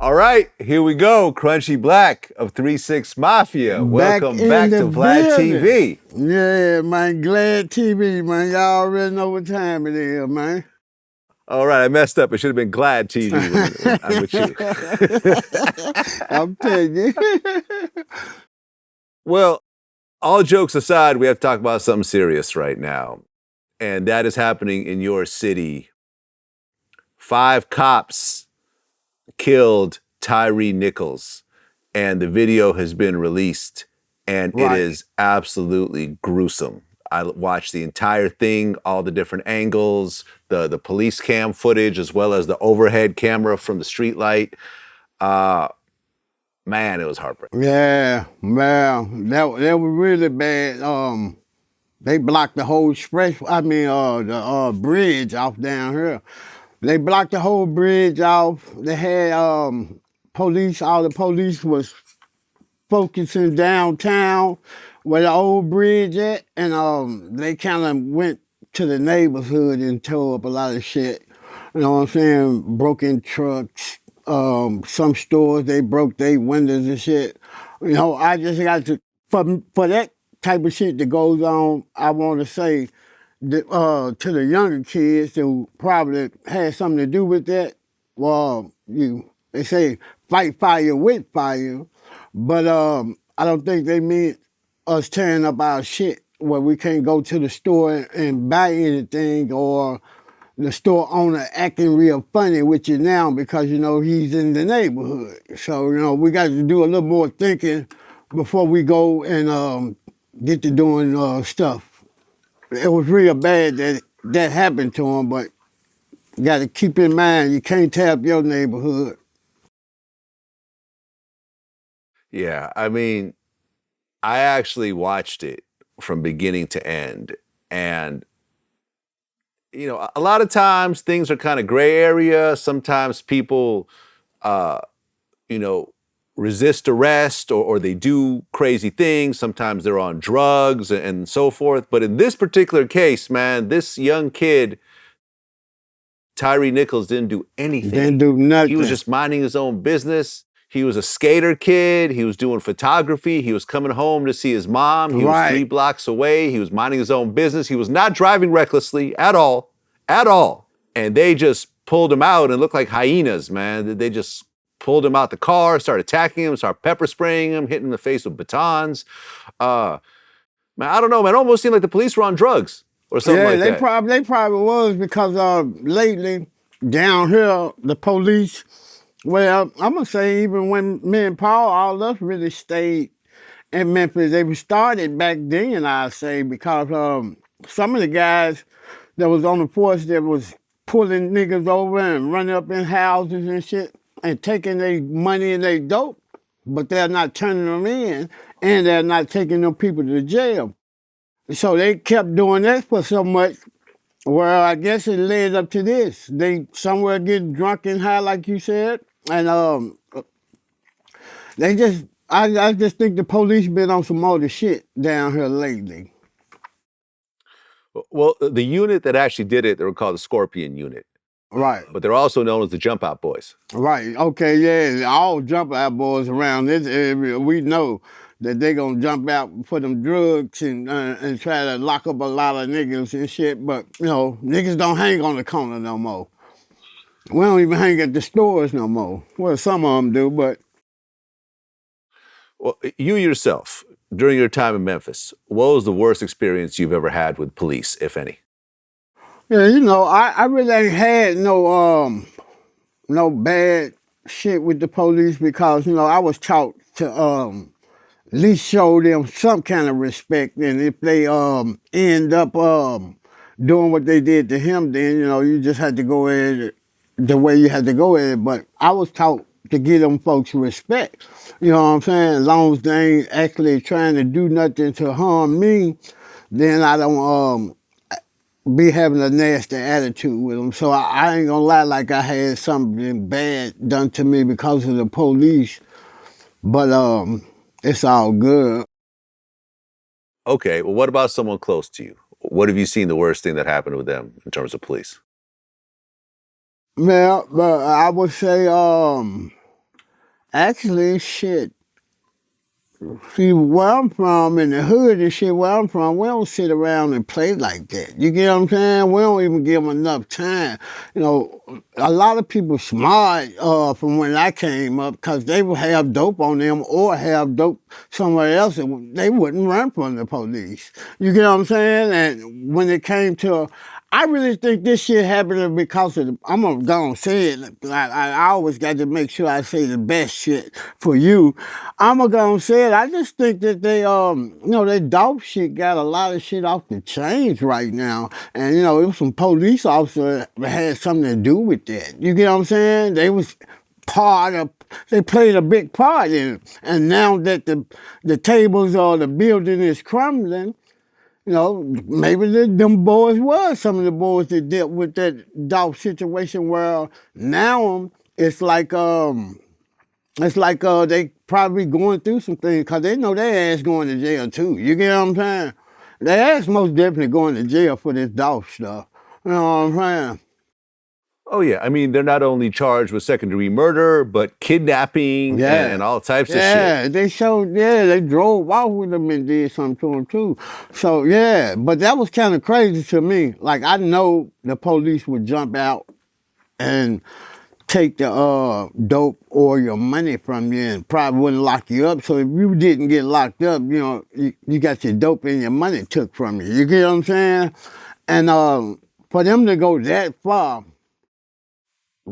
All right, here we go. Crunchy Black of 3-6 Mafia. Welcome back to Vlad TV. Yeah, man. Glad TV, man. Y'all already know what time it is, man. All right, I messed up. It should have been Glad TV when I'm with you. I'm telling you. Well, all jokes aside, we have to talk about something serious right now. And that is happening in your city. 5 cops killed Tyree Nichols, and the video has been released, and It is absolutely gruesome. I watched the entire thing, all the different angles, the police cam footage, as well as the overhead camera from the streetlight. Man, it was heartbreaking. Yeah, man. That was really bad. They blocked the whole the bridge off down here. They blocked the whole bridge off. They had police, all the police was focusing downtown where the old bridge at, and they kind of went to the neighborhood and tore up a lot of shit. You know what I'm saying? Broken trucks, some stores, they broke their windows and shit. You know, I just got to, for that type of shit that goes on, I want to say, to the younger kids who probably had something to do with that, well, they say fight fire with fire, but I don't think they mean us tearing up our shit where we can't go to the store and buy anything, or the store owner acting real funny with you now because, you know, he's in the neighborhood. So, you know, we got to do a little more thinking before we go and get to doing stuff. It was real bad that happened to him, but you got to keep in mind, you can't tear up your neighborhood. Yeah, I mean, I actually watched it from beginning to end. And, you know, a lot of times things are kind of gray area. Sometimes people, you know, resist arrest or they do crazy things. Sometimes they're on drugs and so forth. But in this particular case, man, this young kid, Tyree Nichols, didn't do anything. Didn't do nothing. He was just minding his own business. He was a skater kid. He was doing photography. He was coming home to see his mom. He was 3 blocks away. He was minding his own business. He was not driving recklessly at all. And they just pulled him out and looked like hyenas, man. They just pulled him out the car, started attacking him, started pepper spraying him, hitting him in the face with batons. Man, I don't know, man. It almost seemed like the police were on drugs or something like that. Yeah, they probably was because lately down here, the police, well, I'm going to say even when me and Paul, all of us really stayed in Memphis, they started back then, I'd say, because some of the guys that was on the force that was pulling niggas over and running up in houses and shit and taking their money and their dope, but they're not turning them in and they're not taking them people to jail. So they kept doing that for so much. Well, I guess it led up to this. They somewhere get drunk and high, like you said, and I just think the police been on some other shit down here lately. Well, the unit that actually did it, they were called the Scorpion Unit. Right. But they're also known as the Jump Out Boys. Right. Okay, yeah. All Jump Out Boys around this area, we know that they gonna jump out for them drugs and try to lock up a lot of niggas and shit. But, you know, niggas don't hang on the corner no more. We don't even hang at the stores no more. Well, some of them do, but... Well, you yourself, during your time in Memphis, what was the worst experience you've ever had with police, if any? Yeah, you know, I really ain't had no bad shit with the police because, you know, I was taught to at least show them some kind of respect. And if they end up doing what they did to him, then, you know, you just had to go at it the way you had to go at it. But I was taught to give them folks respect. You know what I'm saying? As long as they ain't actually trying to do nothing to harm me, then I don't be having a nasty attitude with them. So I ain't gonna lie like I had something bad done to me because of the police, but it's all good. Okay, well, what about someone close to you? What have you seen the worst thing that happened with them in terms of police? Well, I would say Actually, shit. See, where I'm from, in the hood and shit, where I'm from, we don't sit around and play like that. You get what I'm saying? We don't even give them enough time. You know, a lot of people smart from when I came up because they would have dope on them or have dope somewhere else and they wouldn't run from the police. You get what I'm saying? And when it came to I really think this shit happened because of I'm gonna go and say it. I always got to make sure I say the best shit for you. I'm gonna go and say it. I just think that they that Dolph shit got a lot of shit off the chains right now, and it was some police officer that had something to do with that. You get what I'm saying? They was they played a big part in it, and now that the tables or the building is crumbling. Maybe them boys was some of the boys that dealt with that Dolph situation where now they probably going through some things because they know their ass going to jail too. You get what I'm saying? Their ass most definitely going to jail for this Dolph stuff. You know what I'm saying? Oh, yeah. I mean, they're not only charged with second-degree murder, but kidnapping and all types of shit. Yeah, they drove off with them and did something to them too. So, yeah, but that was kind of crazy to me. Like, I know the police would jump out and take the dope or your money from you and probably wouldn't lock you up. So if you didn't get locked up, you got your dope and your money took from you. You get what I'm saying? And for them to go that far,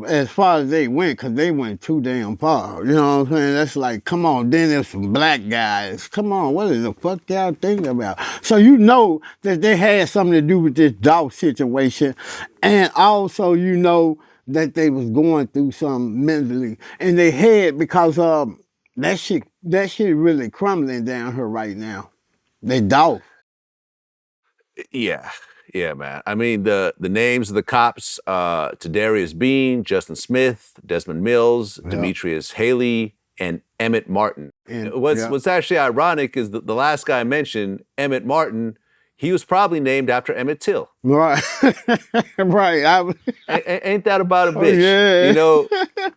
as far as they went, because they went too damn far. You know what I'm saying? That's like, come on, then there's some black guys. Come on, what is the fuck y'all thinking about? So you know that they had something to do with this Dolph situation. And also you know that they was going through something mentally in their head because that shit really crumbling down here right now. They Dolph. Yeah. Yeah, man. I mean, the names of the cops, Tadarius Bean, Justin Smith, Desmond Mills, Demetrius Haley, and Emmett Martin. And, what's actually ironic is the last guy I mentioned, Emmett Martin, he was probably named after Emmett Till. Right. Right. Ain't that about a bitch? Yeah.